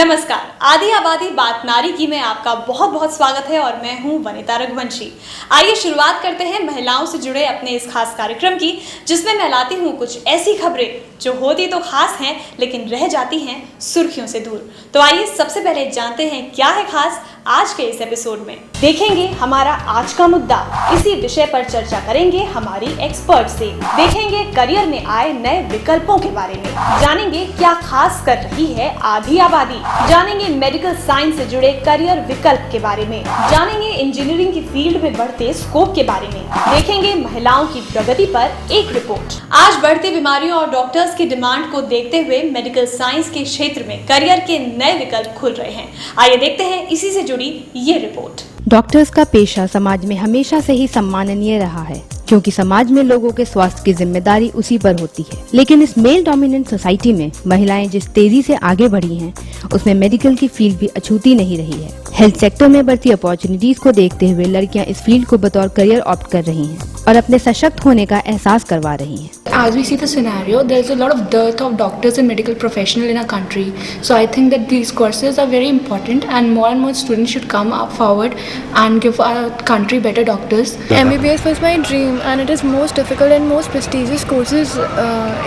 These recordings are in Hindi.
नमस्कार, आदि आबादी बात नारी की में आपका बहुत बहुत स्वागत है और मैं हूं वनिता रघुवंशी। आइए शुरुआत करते हैं महिलाओं से जुड़े अपने इस खास कार्यक्रम की, जिसमें मैं लाती हूं कुछ ऐसी खबरें जो होती तो खास हैं लेकिन रह जाती हैं सुर्खियों से दूर। तो आइए सबसे पहले जानते हैं क्या है खास आज के इस एपिसोड में। देखेंगे हमारा आज का मुद्दा, इसी विषय पर चर्चा करेंगे हमारी एक्सपर्ट से। देखेंगे करियर में आए नए विकल्पों के बारे में, जानेंगे क्या खास कर रही है आधी आबादी, जानेंगे मेडिकल साइंस से जुड़े करियर विकल्प के बारे में, जानेंगे इंजीनियरिंग की फील्ड में बढ़ते स्कोप के बारे में, देखेंगे महिलाओं की प्रगति पर एक रिपोर्ट। आज बढ़ती बीमारियों और डॉक्टर्स की डिमांड को देखते हुए मेडिकल साइंस के क्षेत्र में करियर के नए विकल्प खुल रहे हैं। आइए देखते हैं इसी से जुड़ी ये रिपोर्ट। डॉक्टर्स का पेशा समाज में हमेशा से ही सम्माननीय रहा है, क्योंकि समाज में लोगों के स्वास्थ्य की जिम्मेदारी उसी पर होती है। लेकिन इस मेल डोमिनेंट सोसाइटी में महिलाएं जिस तेजी से आगे बढ़ी हैं, उसमें मेडिकल की फील्ड भी अछूती नहीं रही है। हेल्थ सेक्टर में बढ़ती अपॉर्चुनिटीज को देखते हुए लड़कियां इस फील्ड को बतौर करियर ऑप्ट कर रही हैं और अपने सशक्त होने का एहसास करवा रही हैं। As we see the scenario, there's a lot of dearth of doctors and medical professionals in our country. So I think that these courses are very important, and more students should come up forward and give our country better doctors. MBBS was my dream, and it is most difficult and most prestigious courses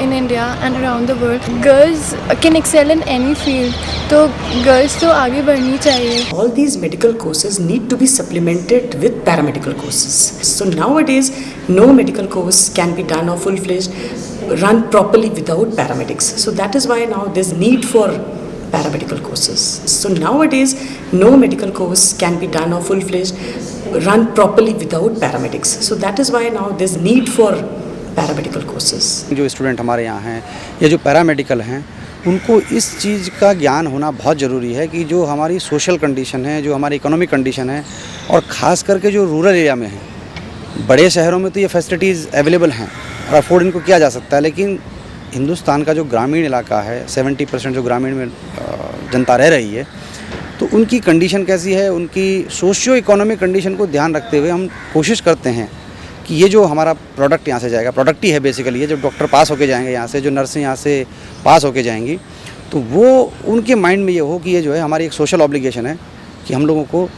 in India and around the world. Girls can excel in any field, तो girls तो आगे बढ़नी चाहिए। All these medical courses need to be supplemented with paramedical courses. So nowadays, no medical course can be done or full-fledged run properly without paramedics. So that is why now there's need for paramedical courses. So nowadays, no medical course can be done or full-fledged run properly without paramedics. So that is why now there's need for paramedical courses. जो स्टूडेंट हमारे यहाँ हैं या जो पैरामेडिकल हैं, उनको इस चीज़ का ज्ञान होना बहुत ज़रूरी है कि जो हमारी सोशल कंडीशन है, जो हमारी इकोनॉमिक कंडीशन है, और ख़ास करके जो रूरल एरिया में है। बड़े शहरों में तो ये फैसिलिटीज़ अवेलेबल हैं और अफोर्ड इनको किया जा सकता है, लेकिन हिंदुस्तान का जो ग्रामीण इलाका है, 70% जो ग्रामीण में जनता रह रही है, तो उनकी कंडीशन कैसी है, उनकी सोशियो इकोनॉमिक कंडीशन को ध्यान रखते हुए हम कोशिश करते हैं कि ये जो हमारा प्रोडक्ट यहाँ से जाएगा, प्रोडक्ट ही है बेसिकली, ये जो डॉक्टर पास होके जाएंगे यहाँ से, जो नर्सें यहाँ से पास होके जाएंगी, तो वो उनके माइंड में ये हो कि ये जो है हमारी एक सोशल ऑब्लिगेशन है कि हम लोगों को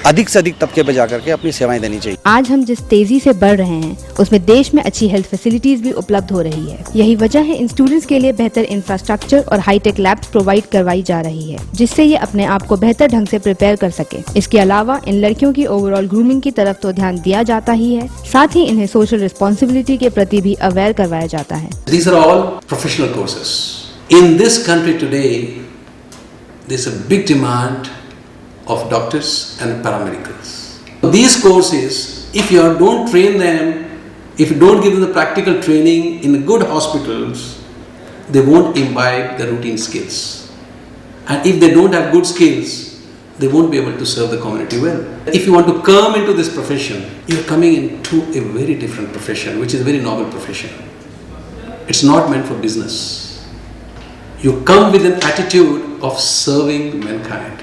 अधिक से अधिक तबके पे जाकर के अपनी सेवाएं देनी चाहिए। आज हम जिस तेजी से बढ़ रहे हैं, उसमें देश में अच्छी हेल्थ फैसिलिटीज भी उपलब्ध हो रही है। यही वजह है इन स्टूडेंट्स के लिए बेहतर इंफ्रास्ट्रक्चर और हाईटेक लैब्स प्रोवाइड करवाई जा रही है, जिससे ये अपने आप को बेहतर ढंग से प्रिपेयर कर सके। इसके अलावा इन लड़कियों की ओवरऑल ग्रूमिंग की तरफ तो ध्यान दिया जाता ही है, साथ ही इन्हें सोशल रिस्पॉन्सिबिलिटी के प्रति भी अवेयर करवाया जाता है। These are all professional courses. In this country today, there's a big demand of doctors and paramedicals. These courses, if you don't train them, if you don't give them the practical training in good hospitals, they won't imbibe the routine skills. And if they don't have good skills, they won't be able to serve the community well. If you want to come into this profession, you're coming into a very different profession, which is a very noble profession. It's not meant for business. You come with an attitude of serving mankind.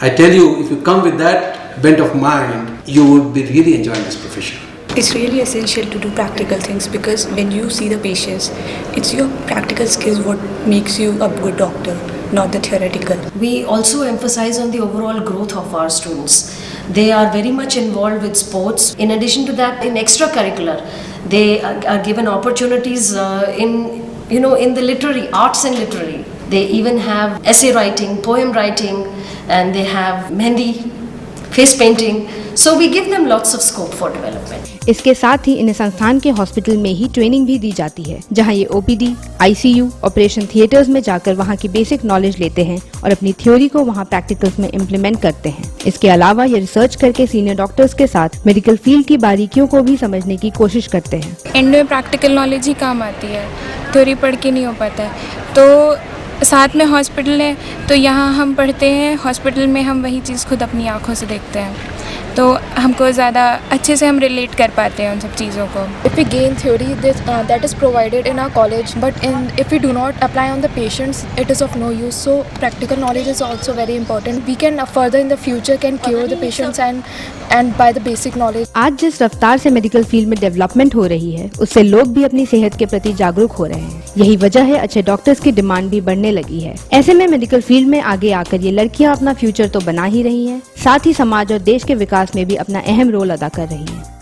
I tell you, if you come with that bent of mind, you would be really enjoying this profession. It's really essential to do practical things, because when you see the patients, it's your practical skills what makes you a good doctor, not the theoretical. We also emphasize on the overall growth of our students. They are very much involved with sports. In addition to that, in extracurricular, they are given opportunities in the literary arts and literary. They even have essay writing, poem writing, and they have mehndi, face painting. So we give them lots of scope for development. इसके साथ ही इन्हें संस्थान के हॉस्पिटल में ही ट्रेनिंग भी दी जाती है, जहां ये ओपीडी, आईसीयू, ऑपरेशन थिएटर्स में जाकर वहां की बेसिक नॉलेज लेते हैं और अपनी थ्योरी को वहां प्रैक्टिकल्स में इम्प्लीमेंट करते हैं। इसके अलावा ये रिसर्च करके सीनियर डॉक्टर्स के साथ मेडिकल फील्ड की बारीकियों को भी समझने की कोशिश करते हैं। एंड में प्रैक्टिकल नॉलेज ही काम आती है, थ्योरी पढ़ के नहीं हो पाता है। तो साथ में हॉस्पिटल है, तो यहाँ हम पढ़ते हैं, हॉस्पिटल में हम वही चीज़ खुद अपनी आँखों से देखते हैं। तो हमको ज़्यादा अच्छे से हम रिलेट कर पाते हैं उन सब चीज़ों को. If we gain theory, that is provided in our college, but if we do not apply on the patients, it is of no use. So practical knowledge is also very important. We can further in the future can cure the patients and by the basic knowledge. आज जिस रफ्तार से मेडिकल फील्ड में डेवलपमेंट हो रही है, उससे लोग भी अपनी सेहत के प्रति जागरूक हो रहे हैं. यही वजह है अच्छे डॉक्टर्स की डिमांड भी बढ़ने लगी है. ऐसे में मेडिकल फील्ड में आगे आकर ये लड़कियां अपना फ्यूचर तो बना ही रही हैं, साथ ही समाज और देश के विकास में भी अपना अहम रोल अदा कर रही हैं.